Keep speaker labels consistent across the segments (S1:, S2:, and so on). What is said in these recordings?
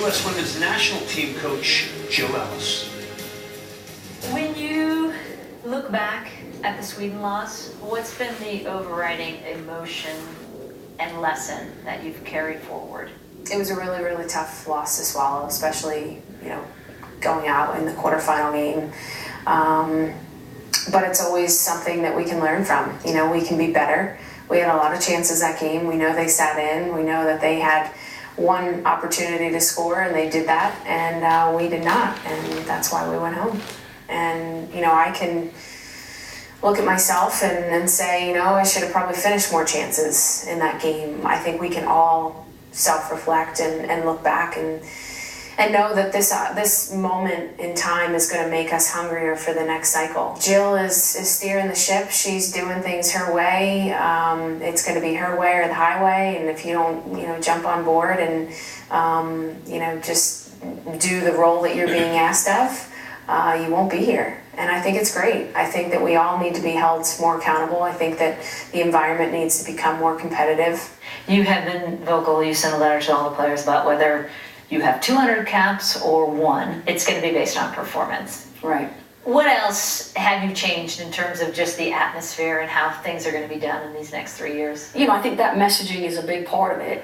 S1: U.S. Women's National Team coach Jill Ellis.
S2: When you look back at the Sweden loss, what's been the overriding emotion and lesson that you've carried forward?
S3: It was a really, really tough loss to swallow, especially, going out in the quarterfinal game. But it's always something that we can learn from. We can be better. We had a lot of chances that game. We know they sat in. We know that they had one opportunity to score, and they did that, and we did not, and that's why we went home. And, I can look at myself and say, I should have probably finished more chances in that game. I think we can all self-reflect and look back and know that this moment in time is going to make us hungrier for the next cycle. Jill is steering the ship. She's doing things her way. It's going to be her way or the highway. And if you don't, jump on board and, just do the role that you're being asked of, you won't be here. And I think it's great. I think that we all need to be held more accountable. I think that the environment needs to become more competitive.
S2: You have been vocal. You sent a letter to all the players about whether you have 200 caps or one. It's going to be based on performance.
S3: Right.
S2: What else have you changed in terms of just the atmosphere and how things are going to be done in these next 3 years?
S4: I think that messaging is a big part of it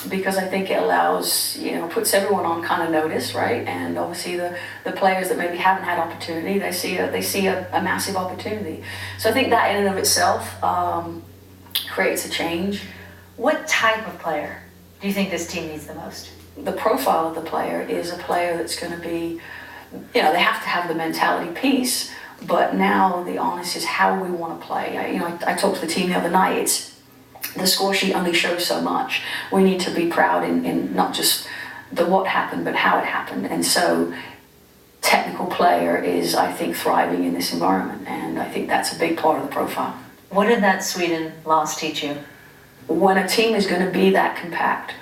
S4: because I think it allows, puts everyone on kind of notice, right? And obviously the players that maybe haven't had opportunity, they see a massive opportunity. So I think that in and of itself creates a change.
S2: What type of player do you think this team needs the most?
S4: The profile of the player is a player that's going to be, they have to have the mentality piece, but now the honest is how we want to play. I talked to the team the other night. The score sheet only shows so much. We need to be proud in not just the what happened, but how it happened. And so technical player is, I think, thriving in this environment, and I think that's a big part of the profile.
S2: What did that Sweden loss teach you?
S4: When a team is going to be that compact,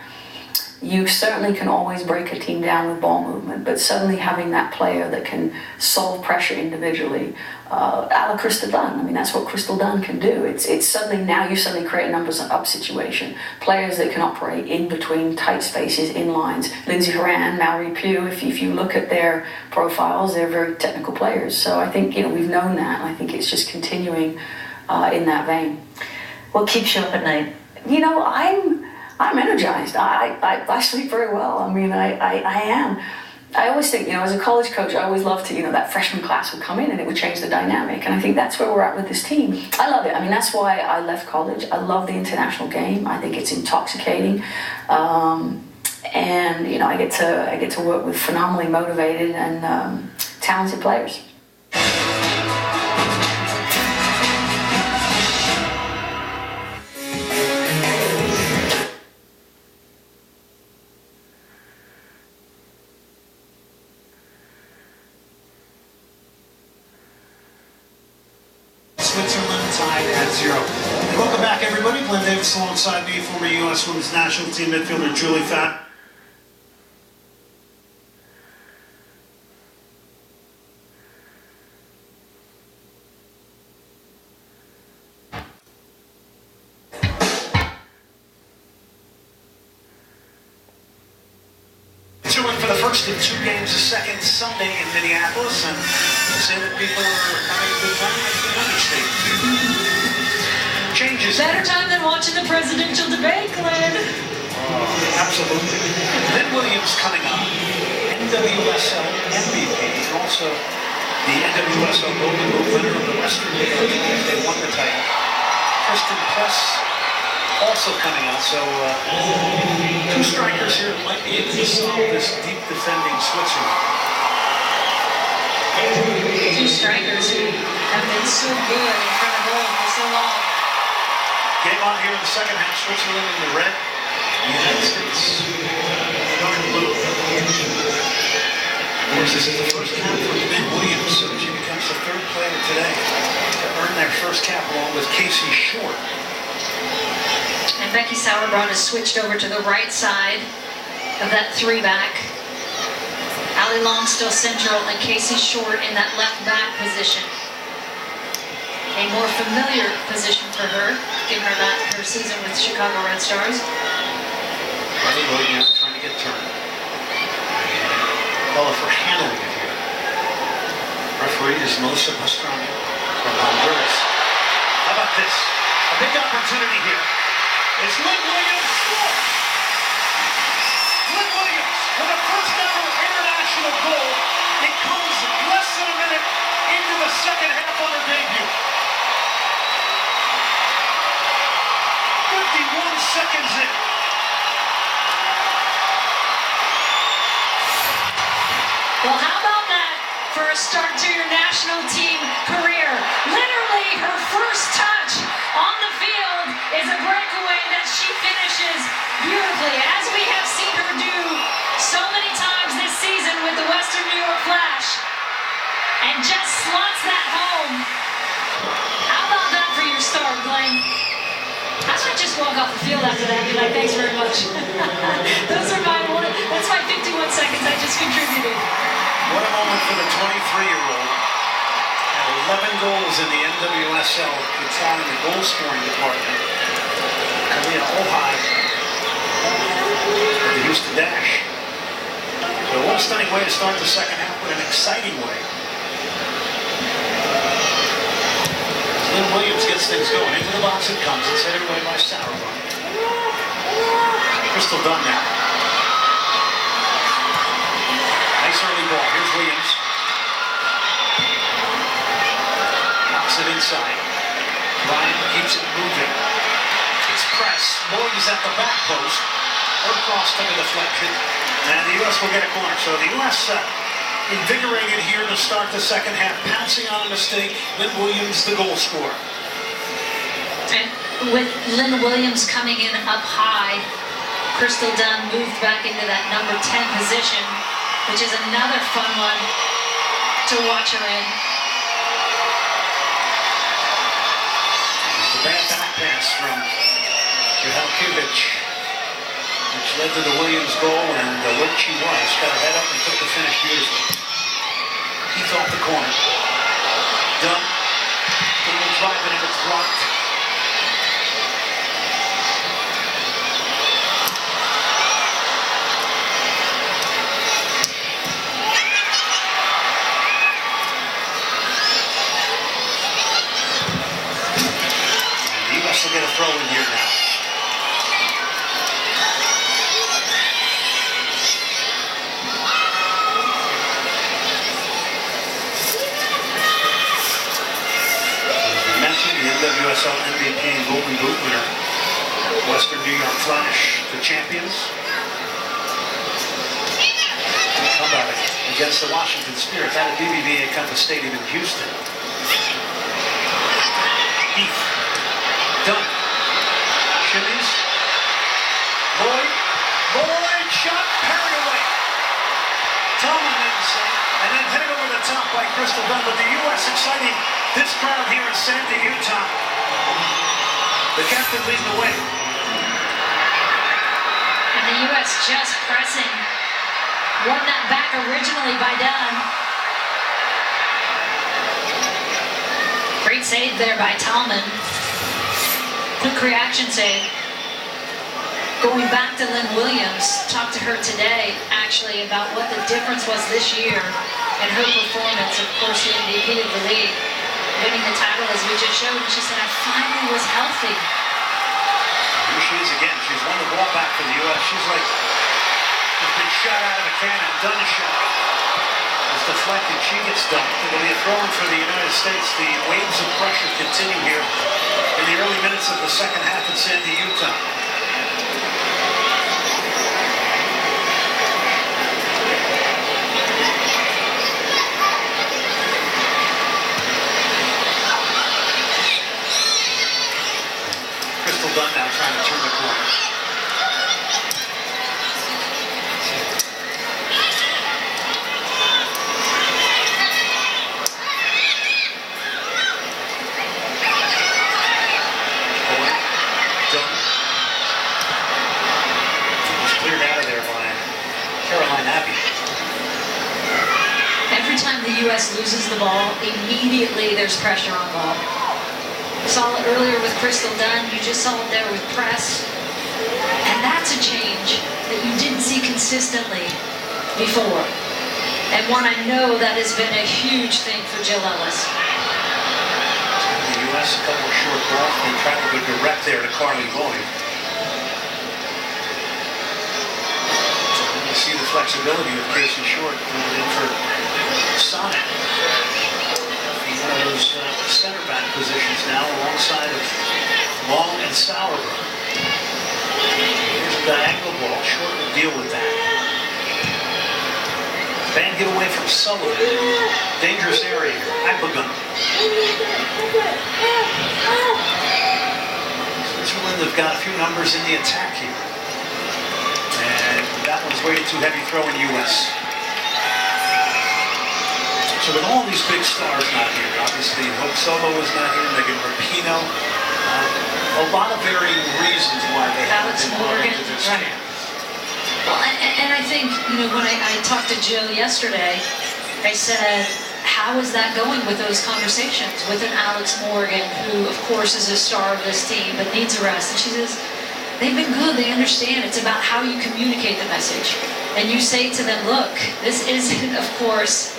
S4: you certainly can always break a team down with ball movement, but suddenly having that player that can solve pressure individually, a la Crystal Dunn. That's what Crystal Dunn can do. It's suddenly, now you suddenly create a numbers up situation. Players that can operate in between tight spaces, in lines. Lindsey Horan, Mallory Pugh, if you look at their profiles, they're very technical players. So I think, we've known that, and I think it's just continuing in that vein.
S2: What keeps you up at night?
S4: I'm energized. I sleep very well. I am. I always think, as a college coach, I always loved to, that freshman class would come in and it would change the dynamic. And I think that's where we're at with this team. I love it. That's why I left college. I love the international game. I think it's intoxicating. And, I get to work with phenomenally motivated and talented players.
S1: Switzerland tied at 0. Welcome back, everybody. Glenn Davis alongside me, former U.S. Women's National Team midfielder Julie Fat. Switzerland for the first of 2 games a second Sunday in Minneapolis, and to say that people are having a good time, that's an understatement. Changes.
S2: Better time than watching the presidential debate, Glenn.
S1: Absolutely. Lynn Williams coming up, NWSL MVP, and also the NWSL Golden Boot winner of the Western League if they won the title. Kristen Press also coming out, so 2 strikers here might be able to solve this deep defending Switzerland.
S2: 2 strikers who have been so good in front of goal for so long.
S1: Game on here in the second half, Switzerland in the red, the United States dark blue. Of course, this is the first cap for Lynn Williams, so she becomes the 3rd player today to earn their first cap along with Casey Short.
S2: And Becky Sauerbrunn has switched over to the right side of that 3-back. Allie Long still central and Casey Short in that left back position. A more familiar position for her, given her season with Chicago Red Stars.
S1: Riley Williams trying to get turned. Bella for handling it here. Referee is Melissa Pastrana from Honduras. How about this? A big opportunity here. It's Lynn Williams. Lynn Williams with a first ever international goal. It comes less than a minute into the second half on her debut. 51 seconds in.
S2: Well, how about that for a start to your national team career? Literally, her first touch on the field is a breakaway that she finishes beautifully, as we have seen her do so many times this season with the Western New York Flash, and just slots that home. How about that for your start, Glenn? I might just walk off the field after that and be like, thanks very much. That's my 51 seconds I just contributed.
S1: What a moment for the 23-year-old. Had 11 goals in the NWSL. It's out in the goal scoring department. Kalia Ohai with the Houston Dash. So what a stunning way to start the second half, but an exciting way. Lynn Williams gets things going. Into the box it comes. It's headed away by Sauerbrunn. Crystal Dunn now. Nice early ball. Here's Williams. Knocks it inside. Ryan keeps it moving. It's press. Williams at the back post. Or cross to the deflection. And the U.S. will get a corner. So the U.S. invigorated here to start the second half, pouncing on a mistake. Lynn Williams, the goal scorer.
S2: And with Lynn Williams coming in up high, Crystal Dunn moved back into that number 10 position, which is another fun one to watch her in.
S1: The bad back pass from Mihalkiewicz, which led to the Williams goal, and alert she was. Got her head up and took the finish beautifully. Keith off the corner. Dunn. Will drive it and it's blocked. And the U.S. will get a throw in here now. NWSL MVP and Golden Boot winner, Western New York Flash, the champions. Comeback against the Washington Spirit at a BBVA Compass Stadium in Houston. Heath, Dunn, shimmies, Lloyd shot, parried away. Tillman didn't say, and then headed over the top by Crystal Dunn, but the U.S. exciting this crowd here in Sandy, Utah. The captain leading the way.
S2: And the U.S. just pressing. Won that back originally by Dunn. Great save there by Tallman. Quick reaction save. Going back to Lynn Williams, talked to her today actually about what the difference was this year and her performance, of course the MVP of the league, winning the title as we just showed, and she said, I finally was healthy.
S1: Here she is again. She's won the ball back for the U.S. She's like, she's been shot out of a cannon. Dunn shot. It's deflected. She gets dumped. It'll be a throw-in for the United States. The waves of pressure continue here in the early minutes of the second half in Sandy, Utah. Dunn now trying to turn the corner. Dunn. Was cleared out of there by Caroline Abbey.
S2: Every time the U.S. loses the ball, immediately there's pressure on ball. Saw it earlier with Crystal Dunn. You just saw it there with press. And that's a change that you didn't see consistently before. and one I know that has been a huge thing for Jill Ellis.
S1: The U.S. a couple of short balls. They tried to go direct there to Carly Lloyd. You see the flexibility of Casey Short moving in for Sonic. In one of those center back positions now alongside of Long and Sauerbrunn. Here's a diagonal ball. Short will deal with that. Bad get away from Sullivan. Dangerous area here. Agbagun. Switzerland have got a few numbers in the attack here. And that one's way too heavy throw in U.S. So with all these big stars not here, obviously Hope Solo is not here, Megan Rapinoe. A lot of varying reasons why they haven't been brought into this camp.
S2: Well, and I think, you know, when I talked to Jill yesterday, I said, how is that going with those conversations with an Alex Morgan, who, of course, is a star of this team, but needs a rest? And she says, they've been good, they understand. It's about how you communicate the message. And you say to them, look, this isn't, of course,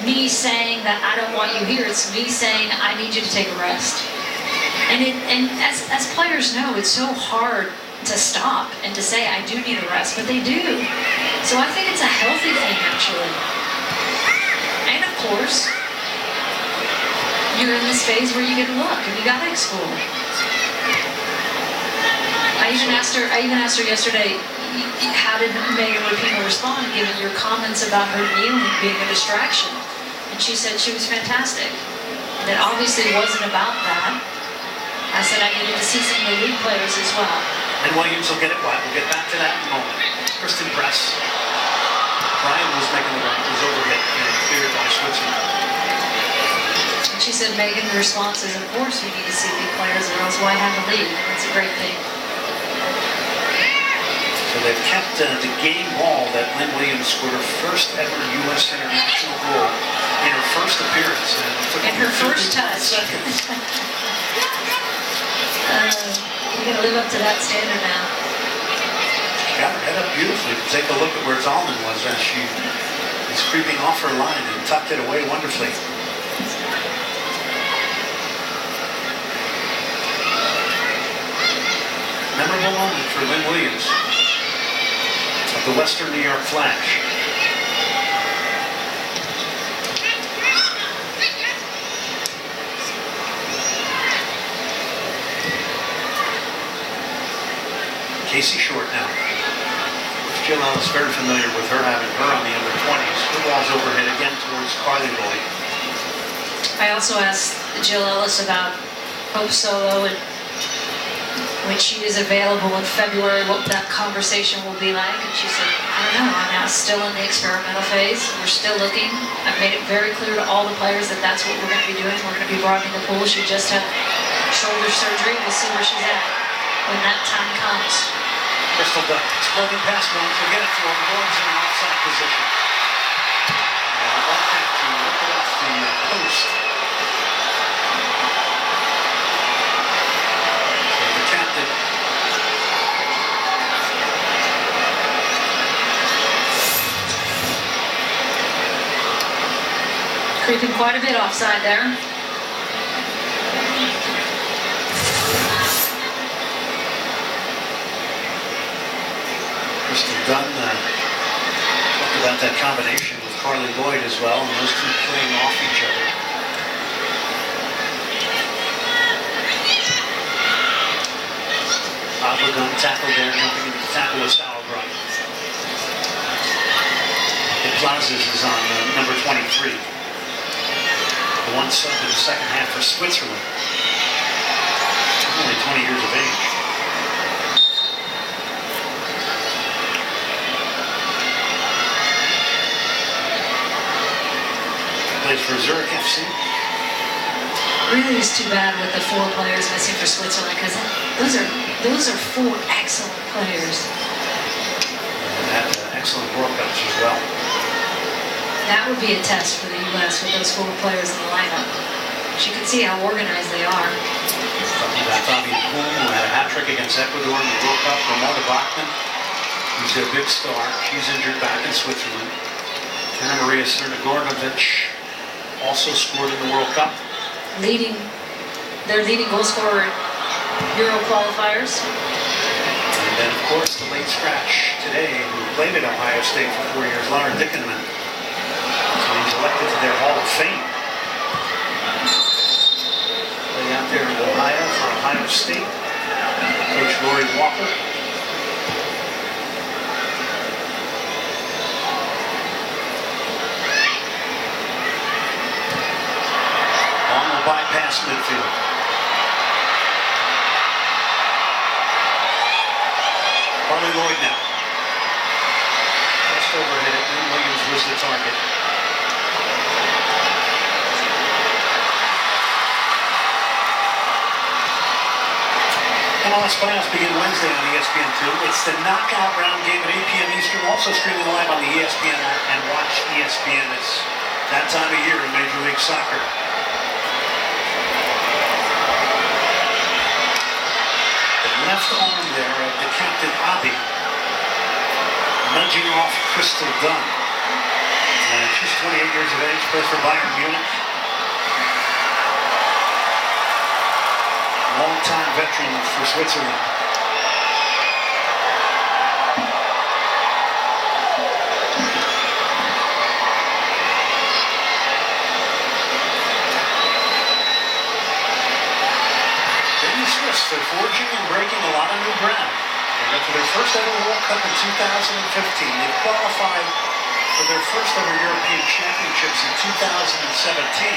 S2: me saying that I don't want you here. It's me saying I need you to take a rest. And as players know, it's so hard to stop and to say, I do need a rest, but they do. So I think it's a healthy thing, actually. And of course, you're in this phase where you get a look and you gotta explore. I even asked her yesterday, how did Megan Rapinoe respond given your comments about her kneeling being a distraction? And she said she was fantastic. And it obviously wasn't about that. I said I needed to see some of the league players as well.
S1: And Williams will get it wide. We'll get back to that in a moment. Kristen Press. Brian was making the run. It was overhit and cleared by Switzerland.
S2: And she said Megan's response is, of course we need to see league players or else why have a league? That's a great thing.
S1: So they've kept the game ball that Lynn Williams scored her first ever U.S. international goal in her first appearance.
S2: And her first touch. We're going to live up to that standard now.
S1: She got her head up beautifully. Take a look at where Tallman was as she is creeping off her line and tucked it away wonderfully. Memorable moment for Lynn Williams of the Western New York Flash. Casey Short now. Jill Ellis very familiar with her, having her on the under-20s. Her ball's overhead again towards Carly Lloyd.
S2: I also asked Jill Ellis about Hope Solo and when she is available in February, what that conversation will be like. And she said, I don't know, I'm now still in the experimental phase. We're still looking. I've made it very clear to all the players that that's what we're going to be doing. We're going to be broadening the pool. She just had shoulder surgery. We'll see where she's at when that time comes.
S1: Crystal Dunn. Exploding past one. Forget it for him. Williams in an offside position. And one back to look it off the post. So the captain.
S2: Creeping quite a bit offside there.
S1: Kristen Dunn talked about that combination with Carly Lloyd as well, and those two playing off each other. Agbagun tackled there, jumping into the tackle with Sauerbrunn. And Plazas is on number 23. The one sub in the second half for Switzerland. Only 20 years of age. Plays for Zurich FC.
S2: Really is too bad with the 4 players missing for Switzerland because those are 4 excellent players.
S1: And had excellent World Cups as well.
S2: That would be a test for the U.S. with those 4 players in the lineup. You can see how organized they are.
S1: Talking about Fabian Kuhn, who had a hat-trick against Ecuador in the World Cup. Ramona Bachmann, who's their big star. She's injured back in Switzerland. Anna Maria Crnogornovic also scored in the World Cup.
S2: Their leading goal scorer in Euro qualifiers.
S1: And then, of course, the late scratch today, who played at Ohio State for 4 years, Lauren Dickenman. So he's elected to their Hall of Fame. Played out there in Ohio for Ohio State. Coach Lori Walker. On the bypass midfield. Harley Lloyd now. Just overhit it, and Williams was the target. MLS playoffs begin Wednesday on ESPN2. It's the knockout round game at 8 p.m. Eastern, also streaming live on the ESPN app, and watch ESPN. It's that time of year in Major League Soccer. The left arm there of the captain, Abi, nudging off Crystal Dunn. And she's 28 years of age, plays for Bayern Munich. Long-time veteran for Switzerland. The Swiss, they're forging and breaking a lot of new ground. They got to their first ever World Cup in 2015. They qualified for their first ever European Championships in 2017.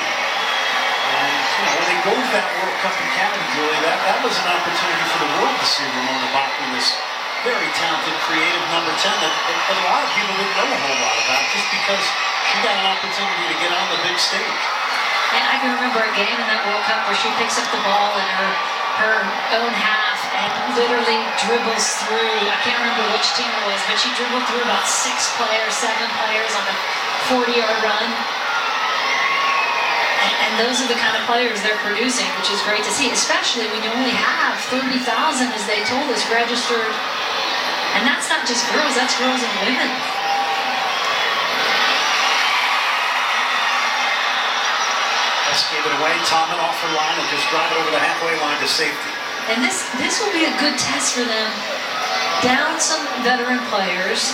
S1: And, when they go to that World Cup in Canada, Julie, that was an opportunity for the world to see Ramona Bachmann, this very talented, creative number 10 that a lot of people didn't know a whole lot about, just because she got an opportunity to get on the big stage.
S2: And I can remember a game in that World Cup where she picks up the ball in her own half and literally dribbles through, I can't remember which team it was, but she dribbled through about 7 players on a 40-yard run. And those are the kind of players they're producing, which is great to see, especially when you only have 30,000, as they told us, registered. And that's not just girls, that's girls and women.
S1: Let's give it away. Tomlin off her line and just drive it over the halfway line to safety.
S2: And this will be a good test for them. Down some veteran players.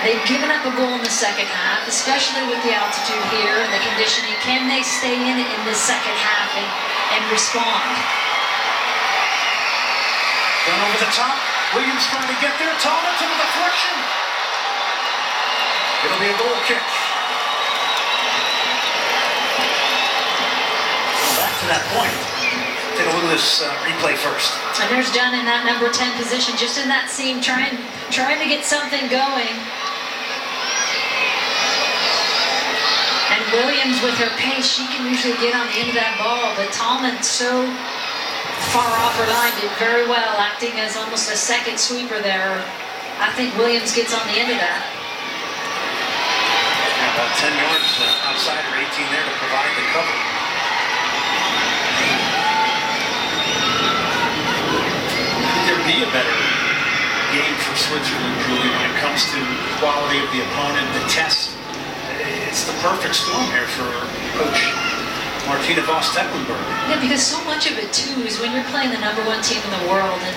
S2: They've given up a goal in the second half, especially with the altitude here and the conditioning. Can they stay in it in the second half and respond?
S1: Done over the top. Williams trying to get there. Tomlin to the deflection. It'll be a goal kick. Back to that point. Take a look at this replay first.
S2: And there's Dunn in that number 10 position, just in that seam, trying to get something going. And Williams, with her pace, she can usually get on the end of that ball, but Tomlin, so far off her line, did very well, acting as almost a second sweeper there. I think Williams gets on the end of that.
S1: Yeah, about 10 yards outside her 18 there to provide the cover. Could there be a better game for Switzerland, Julie, when it comes to the quality of the opponent, the test? It's the perfect storm here for Coach Martina Voss-Tecklenburg.
S2: Yeah, because so much of it, too, is when you're playing the number 1 team in the world and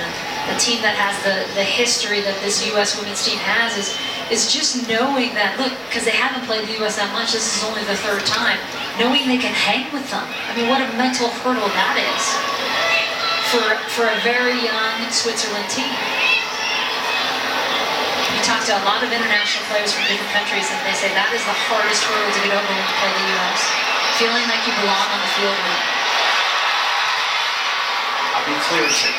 S2: a team that has the history that this U.S. women's team has is just knowing that, look, because they haven't played the U.S. that much, this is only the 3rd time, knowing they can hang with them. I mean, what a mental hurdle that is for a very young Switzerland team. Talk to a lot of international players from different countries, and they say that is the hardest hurdle to get over when you play the U.S. Feeling like you belong on the field with them.
S1: I'll be clear as it.